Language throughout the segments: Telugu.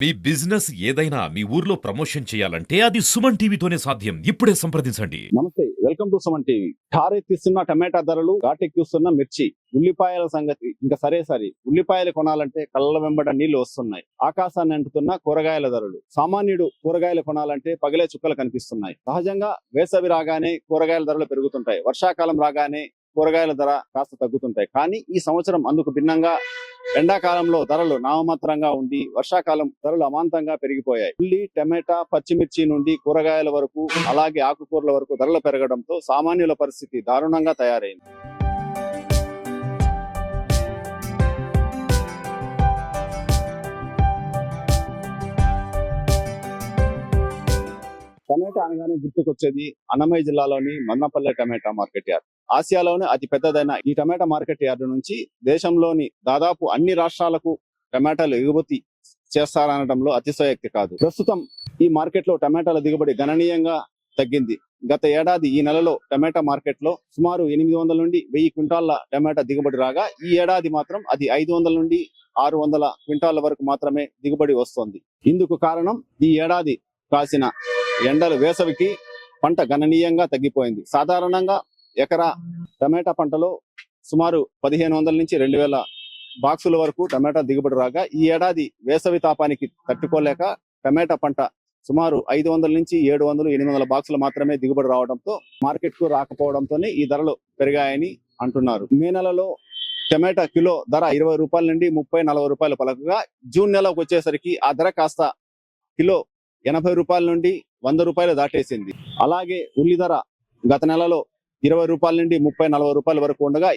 మీ బిజినెస్ ఏదైనా మీ ఊర్లో ప్రమోషన్ చేయాలంటే అది సుమన్ టీవీతోనే సాధ్యం. ఇప్పుడే సంప్రదించండి. నమస్తే, వెల్కమ్ టు సుమన్ టీవీ. ఠారెత్తిస్తున్న టమాటా ధరలు, ఘాటెక్కిస్తున్న మిర్చి, ఉల్లిపాయల సంగతి ఇంకా సరే. ఉల్లిపాయలు కొనాలంటే కళ్ళ వెంబడ నీళ్లు వస్తున్నాయి. ఆకాశాన్ని అంటుతున్న కూరగాయల ధరలు. సామాన్యుడు కూరగాయలు కొనాలంటే పగిలే చుక్కలు కనిపిస్తున్నాయి. సహజంగా వేసవి రాగానే కూరగాయల ధరలు పెరుగుతుంటాయి. వర్షాకాలం రాగానే కూరగాయల ధర కాస్త తగ్గుతుంటాయి. కానీ ఈ సంవత్సరం అందుకు భిన్నంగా ఎండాకాలంలో ధరలు నామమాత్రంగా ఉండి వర్షాకాలం ధరలు అమాంతంగా పెరిగిపోయాయి. ఉల్లి, టమాటా, పచ్చిమిర్చి నుండి కూరగాయల వరకు, అలాగే ఆకుకూరల వరకు ధరలు పెరగడంతో సామాన్యుల పరిస్థితి దారుణంగా తయారైంది. టమాటా అనగానే గుర్తుకొచ్చేది అన్నమయ్య జిల్లాలోని మదనపల్లె టమాటా మార్కెట్ యార్డ్. ఆసియాలోనే అతి పెద్దదైన ఈ టమాటా మార్కెట్ యార్డు నుంచి దేశంలోని దాదాపు అన్ని రాష్ట్రాలకు టమాటాలు ఎగుమతి చేస్తారనడంలో అతిశయోక్తి కాదు. ప్రస్తుతం ఈ మార్కెట్ లో టమాటాల దిగుబడి గణనీయంగా తగ్గింది. గత ఏడాది ఈ నెలలో టమాటా మార్కెట్ లో సుమారు 800 నుండి 1000 క్వింటాళ్ల టమాటా దిగుబడి రాగా, ఈ ఏడాది మాత్రం అది 500 నుండి 600 క్వింటాళ్ల వరకు మాత్రమే దిగుబడి వస్తోంది. ఇందుకు కారణం ఈ ఏడాది కాసిన ఎండలు, వేసవికి పంట గణనీయంగా తగ్గిపోయింది. సాధారణంగా ఎకరా టమాటా పంటలో సుమారు 1500 నుంచి 2000 బాక్సుల వరకు టమాటా దిగుబడి రాగా, ఈ ఏడాది వేసవి తాపానికి తట్టుకోలేక టమాటా పంట సుమారు 500 నుంచి 700, 800 బాక్సులు మాత్రమే దిగుబడి రావడంతో మార్కెట్ కు రాకపోవడంతోనే ఈ ధరలు పెరిగాయని అంటున్నారు. మే నెలలో టమాటా కిలో ధర 20 రూపాయల నుండి 30-40 రూపాయలు పలకగా, జూన్ నెలకు వచ్చేసరికి ఆ ధర కాస్త కిలో 80 రూపాయల నుండి 100 రూపాయలు దాటేసింది. అలాగే ఉల్లి ధర గత నెలలో 20 రూపాయల నుండి 30-40 రూపాయల వరకు ఉండగా,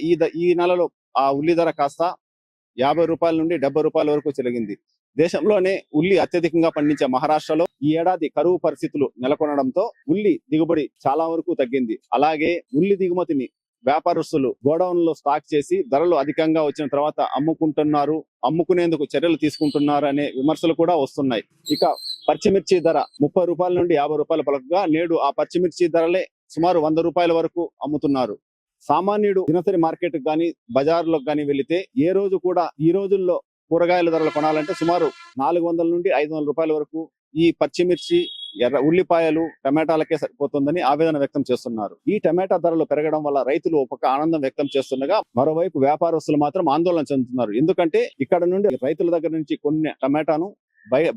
ఈ నెలలో ఆ ఉల్లి ధర కాస్త 50 రూపాయల నుండి 70 రూపాయల వరకు చెలిగింది. దేశంలోనే ఉల్లి అత్యధికంగా పండించే మహారాష్ట్రలో ఈ ఏడాది కరువు పరిస్థితులు నెలకొనడంతో ఉల్లి దిగుబడి చాలా వరకు తగ్గింది. అలాగే ఉల్లి దిగుమతిని వ్యాపారస్తులు గోడౌన్లో స్టాక్ చేసి ధరలు అధికంగా వచ్చిన తర్వాత అమ్ముకునేందుకు చర్యలు తీసుకుంటున్నారు అనే విమర్శలు కూడా వస్తున్నాయి. ఇక పచ్చిమిర్చి ధర 30 రూపాయల నుండి 50 రూపాయలు పలకగా, నేడు ఆ పచ్చిమిర్చి ధరలే సుమారు 100 రూపాయల వరకు అమ్ముతున్నారు. సామాన్యుడు దినసరి మార్కెట్ గాని, బజార్లకు గాని వెళితే ఏ రోజు కూడా ఈ రోజుల్లో కూరగాయల ధరలు కొనాలంటే సుమారు 400 నుండి 500 రూపాయల వరకు ఈ పచ్చిమిర్చి, ఉల్లిపాయలు, టమాటాలకే సరిపోతుందని ఆవేదన వ్యక్తం చేస్తున్నారు. ఈ టమాటా ధరలు పెరగడం వల్ల రైతులు ఒక ఆనందం వ్యక్తం చేస్తుండగా, మరోవైపు వ్యాపారస్తులు మాత్రం ఆందోళన చెందుతున్నారు. ఎందుకంటే ఇక్కడ నుండి రైతుల దగ్గర నుంచి కొన్ని టమాటాను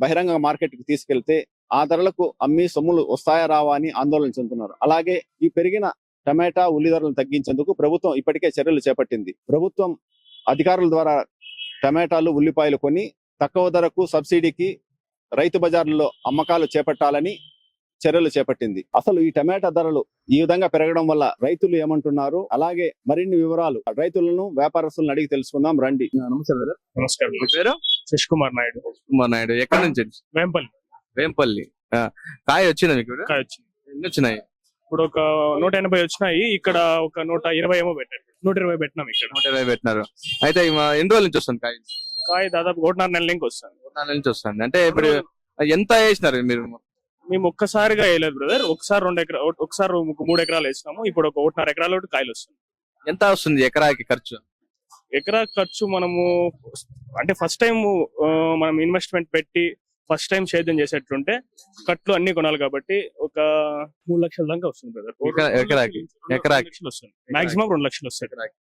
బహిరంగ మార్కెట్ కి తీసుకెళ్తే ఆ ధరలకు అమ్మి సొమ్ములు వస్తాయా రావా అని ఆందోళన చెందుతున్నారు. అలాగే ఈ పెరిగిన టమాటా, ఉల్లి ధరలను తగ్గించేందుకు ప్రభుత్వం ఇప్పటికే చర్యలు చేపట్టింది. ప్రభుత్వం అధికారుల ద్వారా టమాటాలు, ఉల్లిపాయలు కొని తక్కువ ధరకు సబ్సిడీకి రైతు బజార్లలో అమ్మకాలు చేపట్టాలని చర్యలు చేపట్టింది. అసలు ఈ టమాటా ధరలు ఈ విధంగా పెరగడం వల్ల రైతులు ఏమంటున్నారు, అలాగే మరిన్ని వివరాలు రైతులను, వ్యాపారస్తులను అడిగి తెలుసుకుందాం రండి. నమస్తే బ్రదర్. నమస్కారం. మీ పేరు? శశ్ కుమార్ నాయుడు, కుమార్ నాయుడు. ఎక్కడి నుంచి? వేంపల్లి. వేంపల్లి. కాయ వచ్చిందా మీకు? కాయ వచ్చింది. ఎన్ని వచ్చినాయి? ఇప్పుడు ఒక 180 వచ్చినాయి. ఇక్కడ ఒక 120 ఏమో పెట్టారు. 120 పెట్టినాం ఇక్కడ. 120 పెట్టినారు. అయితే ఎన్ని రోజుల నుంచి వస్తుంది కాయ? కాయ దాదాపు 1.5 నెలల లింక్ వస్తుంది. 1 నెల నుంచి వస్తుంది. అంటే ఇప్పుడు ఎంత వేసినారు మీరు? మేము ఒక్కసారిగా వేయలేదు బ్రదర్. ఒకసారి 2 ఎకరాలు, ఒకసారి 3 ఎకరాలు వేసినాము. ఇప్పుడు ఒక 1.5 ఎకరాల కాయలు వస్తుంది. ఎంత వస్తుంది ఎకరాకి ఖర్చు? ఎకరా ఖర్చు మనము అంటే ఫస్ట్ టైం మనం ఇన్వెస్ట్మెంట్ పెట్టి ఫస్ట్ టైం సేద్యం చేసేట్టుంటే కట్లు అన్ని కొనాలి కాబట్టి ఒక 3 లక్షల దాకా వస్తుంది బ్రదర్. ఎకరాకి 2 లక్షలు వస్తుంది. మాక్సిమం 2 లక్షలు వస్తాయి ఎకరాకి.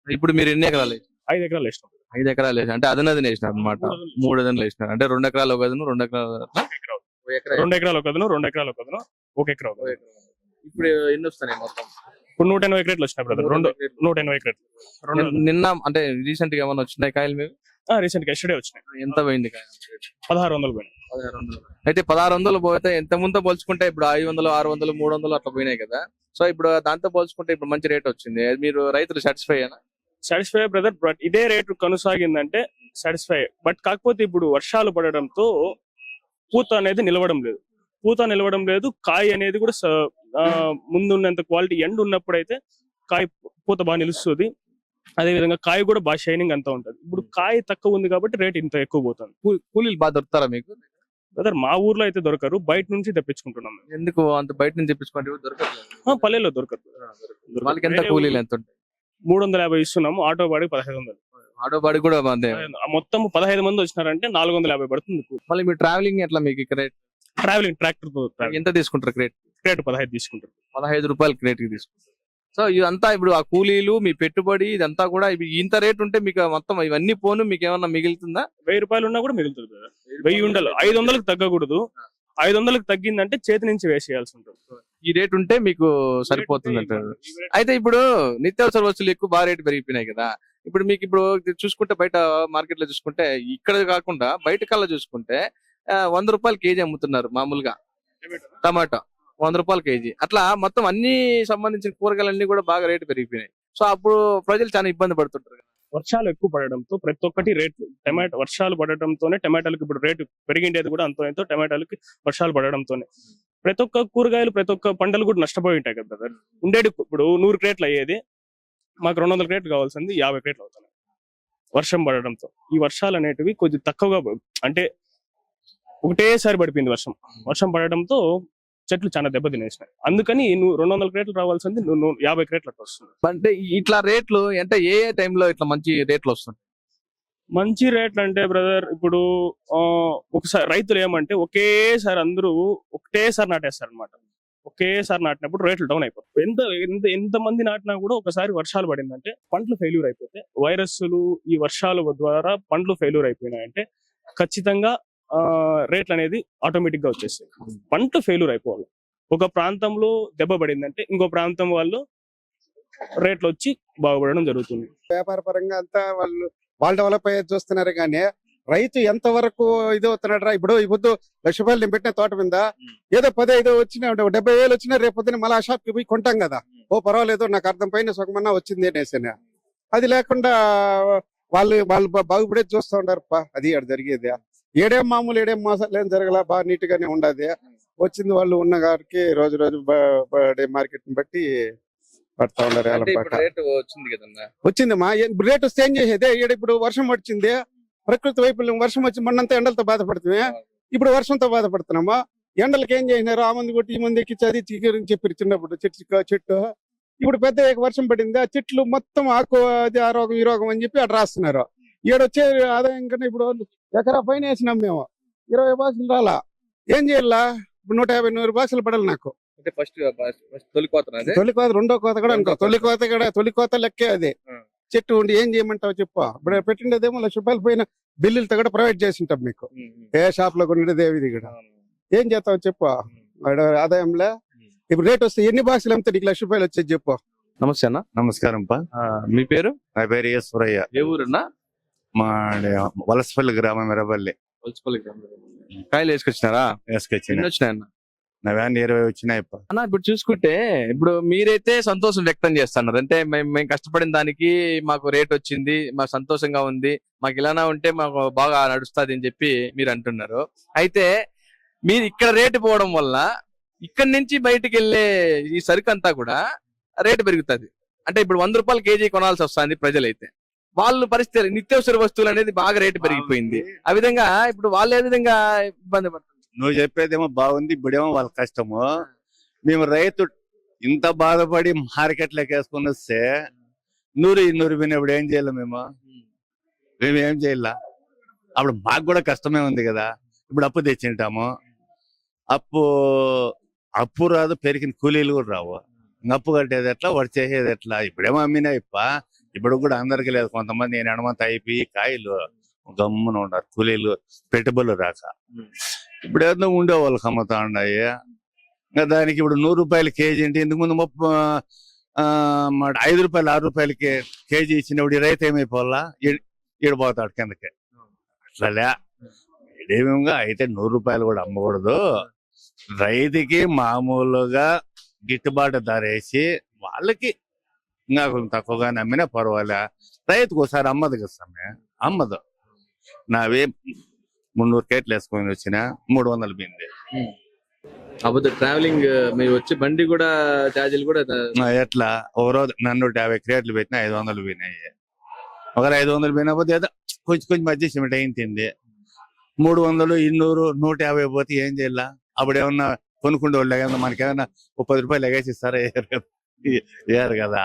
ఇప్పుడు మీరు ఎన్ని ఎకరాలు? 5 ఎకరాలు వేసినాం. 5 ఎకరాలు వేసినారు. అంటే అదనది వేసినారు అనమాట. 3 అదనలు వేసినారు. అంటే 2 ఎకరాలు ఒక అదను, 2 ఎకరాలు 2 ఎకరాలు ఒక అదను, 2 ఎకరాలు ఒక అదను, 1 ఎకరా. ఇప్పుడు ఎన్ని వస్తున్నాయి మొత్తం? ఇప్పుడు 180 ఎకరాలు వచ్చినాయి బ్రదర్. 180 ఎకరాలు. నిన్న అంటే రీసెంట్ గా ఏమన్నా వచ్చినాయి కాయలు మీకు? రీసెంట్ గా ఎస్టర్డే వచ్చినాయి. ఎంత పోయింది కాయ? 1600 పోయినాయి. 1600. అయితే 1600 పోతే ఎంత ముందు పోల్చుకుంటే ఇప్పుడు 500, 600, 300 అట్లా పోయినాయి కదా. సో ఇప్పుడు దాంతో పోల్చుకుంటే ఇప్పుడు మంచి రేట్ వచ్చింది. మీరు రైతులు సాటిస్ఫై అయినా? Satisfy brother. బట్ ఇదే రేటు కొనసాగిందంటే సాటిస్ఫై. బట్ కాకపోతే ఇప్పుడు వర్షాలు పడడంతో పూత అనేది నిలవడం లేదు. కాయ అనేది కూడా ముందున్నంత క్వాలిటీ ఎండ్ ఉన్నప్పుడైతే కాయ పూత బాగా నిలుస్తుంది. అదే విధంగా కాయ కూడా బాగా షైనింగ్ అంతా ఉంటది. ఇప్పుడు కాయ తక్కువ ఉంది కాబట్టి రేట్ ఇంత ఎక్కువ పోతుంది. కూలీలు బాగా దొరుకుతారా మీకు? బ్రదర్ మా ఊర్లో అయితే దొరకరు, బయట నుంచి తెప్పించుకుంటున్నాం. ఎందుకు అంత బయట నుంచి తెప్పించుకుంటే దొరకదు? పల్లెల్లో దొరకరు. వాళ్ళకి ఎంత కూలీలు ఎంత ఉంటాయి? 350 ఇస్తున్నాము. ఆటో బాడికి 1500. ఆటో బాడీ కూడా అంతే. మొత్తం 15 మంది వచ్చినారంటే 450 పడుతుంది. మళ్ళీ మీరు ట్రావెలింగ్ ఎట్లా మీకు ఇక్కడ ట్రావెలింగ్ ట్రాక్టర్ తో ఎంత తీసుకుంటారు క్రేట్? రేట్ 15 తీసుకుంటారు. 15 రూపాయలు క్రేట్ కి తీసుకుంటారు. సో ఇదంతా ఇప్పుడు ఆ కూలీలు మీ పెట్టుబడి ఇదంతా కూడా ఇంత రేట్ ఉంటే మీకు మొత్తం ఇవన్నీ పోను మీకు ఏమన్నా మిగులుతుందా? 1000 రూపాయలు ఉన్నా కూడా మిగులుతుంది కదా. 1000 ఉండాలి, 500కి తగ్గకూడదు. 500కి తగ్గిందంటే చేతి నుంచి వేసేయాల్సి ఉంటుంది. ఈ రేట్ ఉంటే మీకు సరిపోతుంది అంటారు. అయితే ఇప్పుడు నిత్యావసర వస్తువులు ఎక్కువ బాగా రేటు పెరిగిపోయినాయి కదా. ఇప్పుడు మీకు ఇప్పుడు చూసుకుంటే బయట మార్కెట్ లో చూసుకుంటే ఇక్కడ కాకుండా బయట కల్లా చూసుకుంటే 100 రూపాయలు కేజీ అమ్ముతున్నారు మామూలుగా. టమాటా 100 రూపాయలు కేజీ. అట్లా మొత్తం అన్ని సంబంధించిన కూరగాయలన్నీ కూడా బాగా రేటు పెరిగిపోయినాయి. సో అప్పుడు ప్రజలు చాలా ఇబ్బంది పడుతుంటారు. వర్షాలు ఎక్కువ పడడంతో ప్రతి ఒక్కటి రేట్లు వర్షాలు పడడంతోనే టమాటాలకు ఇప్పుడు రేటు పెరిగిండేది కూడా అంతో ఎంతో. టమాటాలకి వర్షాలు పడడంతోనే ప్రతి ఒక్క కూరగాయలు ప్రతి ఒక్క పంటలు కూడా నష్టపోయి ఉంటాయి కదా బ్రదర్. ఉండేది ఇప్పుడు 100 క్రేట్లు అయ్యేది మాకు 200 క్రేట్లు కావాల్సింది 50 క్రేట్లు అవుతున్నాయి వర్షం పడడంతో. ఈ వర్షాలు అనేటివి కొద్దిగా తక్కువగా అంటే ఒకటేసారి పడిపోయింది వర్షం. వర్షం పడడంతో చెట్లు చాలా దెబ్బతినేసినాయి. అందుకని 200 క్రేట్లు రావాల్సింది 50 క్రేట్లు అట్లా వస్తుంది. అంటే ఇట్లా రేట్లు అంటే ఏ టైంలో ఇట్లా మంచి రేట్లు వస్తుంది? మంచి రేట్లు అంటే బ్రదర్ ఇప్పుడు ఒకసారి రైతులు ఏమంటే ఒకేసారి అందరూ ఒకటేసారి నాటేస్తారు అనమాట. ఒకేసారి నాటినప్పుడు రేట్లు డౌన్ అయిపోతాయి. ఎంత మంది నాటినా కూడా ఒకసారి వర్షాలు పడిందంటే పంటలు ఫెయిల్యూర్ అయిపోతే, వైరస్లు ఈ వర్షాల ద్వారా పంటలు ఫెయిల్యూర్ అయిపోయినాయంటే ఖచ్చితంగా రేట్లు అనేది ఆటోమేటిక్ గా వచ్చేస్తాయి. పంట ఫెయిల్యూర్ అయిపోవాలి. ఒక ప్రాంతంలో దెబ్బ పడిందంటే ఇంకో ప్రాంతం వాళ్ళు రేట్లు వచ్చి బాగుపడడం జరుగుతుంది. వ్యాపార పరంగా అంతా వాళ్ళు డెవలప్ అయ్యేది చూస్తున్నారు. కానీ రైతు ఎంత వరకు ఇది అవుతున్నాడు రా. ఇప్పుడు ఈ పొద్దు 1,00,000 రూపాయలు నేను పెట్టిన తోట మీద ఏదో 15 వచ్చినా 70,000 వచ్చినా రేపు పొద్దున మళ్ళీ ఆ షాప్ కి పోయి కొంటాం కదా. ఓ పర్వాలేదు నాకు అర్థం పైన సుఖమన్నా వచ్చింది అనేసి. అది లేకుండా వాళ్ళు బాగుపడేది చూస్తూ ఉంటారు. అది అక్కడ జరిగేది ఏడేం మామూలు ఏడేం మోసాలు ఏం జరగల. బాగా నీట్ గానే ఉండదు. వచ్చింది వాళ్ళు ఉన్న గారికి రోజు మార్కెట్ ని బట్టి పడతా ఉన్నారు. వచ్చింది మా రేట్ వస్తే ఏం చేసేది. ఇప్పుడు వర్షం వచ్చింది, ప్రకృతి వైపుల్యం. వర్షం వచ్చి మొన్నంతా ఎండలతో బాధపడుతుంది. ఇప్పుడు వర్షంతో బాధపడుతున్నామా. ఎండలకి ఏం చేసినారు, ఆ మంది కొట్టి ఈ మంది ఎక్కించి అది చెప్పారు చిన్నప్పుడు. చెట్టు ఇప్పుడు పెద్ద వర్షం పడింది, ఆ చెట్లు మొత్తం ఆకు అది ఆ రోగం ఈ రోగం అని చెప్పి అటు రాస్తున్నారు. ఈడొచ్చే ఆదాయం కన్నా ఇప్పుడు ఎకరా పైన వేసినాం మేము 20 బాక్సులు రాలా. ఏం చేయాలా. ఇప్పుడు 150-100 బాక్సులు పడాలి నాకు. తొలి కోత రెండో కోత కూడా అనుకో. తొలి కోత లెక్కే అది. చెట్టు ఉండి ఏం చేయమంటావు చెప్పు. ఇప్పుడు పెట్టిండేదేమో 1,00,000 రూపాయలు పైన బిల్లులతో కూడా ప్రొవైడ్ చేసి ఉంటాం మీకు. ఏ షాప్ లో కొనేది ఇది కూడా ఏం చేస్తావు చెప్పు. ఆదాయంలో ఇప్పుడు రేట్ వస్తే ఎన్ని బాక్సులు అమ్మితే నీకు 1,00,000 రూపాయలు వచ్చేది చెప్పు. నమస్తే అన్న. నమస్కారం పా. మీ పేరు? నా పేరు ఈశ్వరయ్య. ఏ ఊరన్నా? మా వలసపల్లి గ్రామం ఎర్రబల్లి. కాయలు వేసుకొచ్చినారా? వేసుకొచ్చిన వచ్చినాయన్న నా వ్యాన్ 20 వచ్చినాయి పా. అన్న ఇప్పుడు చూసుకుంటే ఇప్పుడు మీరైతే సంతోషం వ్యక్తం చేస్తున్నారు. అంటే మేము కష్టపడిన దానికి మాకు రేట్ వచ్చింది, మాకు సంతోషంగా ఉంది, మాకు ఇలానా ఉంటే మాకు బాగా నడుస్తుంది అని చెప్పి మీరు అంటున్నారు. అయితే మీరు ఇక్కడ రేటు పోవడం వల్ల ఇక్కడి నుంచి బయటకు వెళ్లే ఈ సరుకు అంతా కూడా రేటు పెరుగుతుంది. అంటే ఇప్పుడు 100 రూపాయలు కేజీ కొనాల్సి వస్తుంది ప్రజలైతే. వాళ్ళు పరిస్థితి నిత్యావసర వస్తువులు అనేది బాగా రేటు పెరిగిపోయింది. ఆ విధంగా ఇప్పుడు వాళ్ళు ఏ విధంగా ఇబ్బంది పడుతుంది? నువ్వు చెప్పేదేమో బాగుంది, ఇప్పుడేమో వాళ్ళ కష్టము. మేము రైతు ఇంత బాధపడి మార్కెట్లోకి వేసుకొని వస్తే 100 వినప్పుడు ఏం చేయాలి మేము ఏం చేయాల. అప్పుడు మాకు కూడా కష్టమే ఉంది కదా. ఇప్పుడు అప్పు తెచ్చింటాము, అప్పు రాదు, పెరిగిన కూలీలు కూడా రావు. అప్పు కట్టేది ఎట్లా, వాడు చేసేది ఎట్లా. ఇప్పుడేమో అమ్మినా ఇప్పుడు కూడా అందరికి లేదు. కొంతమంది నేను ఎడమంత అయిపోయి కాయలు గమ్మున ఉన్నారు, కూలీలు పెట్టుబడులు రాక. ఇప్పుడు ఏదో ఉండే వాళ్ళకి అమ్ముతా ఉన్నాయి. ఇంకా దానికి ఇప్పుడు 100 రూపాయలు కేజీ అంటే ఇంతకు ముందు 5 రూపాయలు 6 రూపాయలకి కేజీ ఇచ్చినప్పుడు ఈ రైతు ఏమైపోవాలా, ఈడిపోతాడు కిందకి. అట్లా ఇదేమేగా అయితే 100 రూపాయలు కూడా అమ్మకూడదు. రైతుకి మామూలుగా గిట్టుబాటు ధర వేసి వాళ్ళకి ఇంకా కొంచెం తక్కువగానే అమ్మినా పర్వాలే. రైతుకు ఒకసారి అమ్మదు కదా సమయం, అమ్మదు. నావే 300 కేట్లు వేసుకొని వచ్చిన 300 బింది. అప్పుడు ట్రావెలింగ్ మీరు వచ్చి బండి కూడా ఛార్జీలు కూడా ఎట్లా ఒక రోజు 150 క్రేట్లు పెట్టినా 500 పోయినాయి. ఒకరు 500 పోయినపోతే ఏదో కొంచెం అడ్జస్ట్మెంట్ అయింది. 300, 200, 150 పోతే ఏం చేయాల. అప్పుడు ఏమన్నా కొనుక్కుంటే వాళ్ళు మనకేమన్నా 10 రూపాయలు ఎగేసిస్తారా? ఏరు కదా.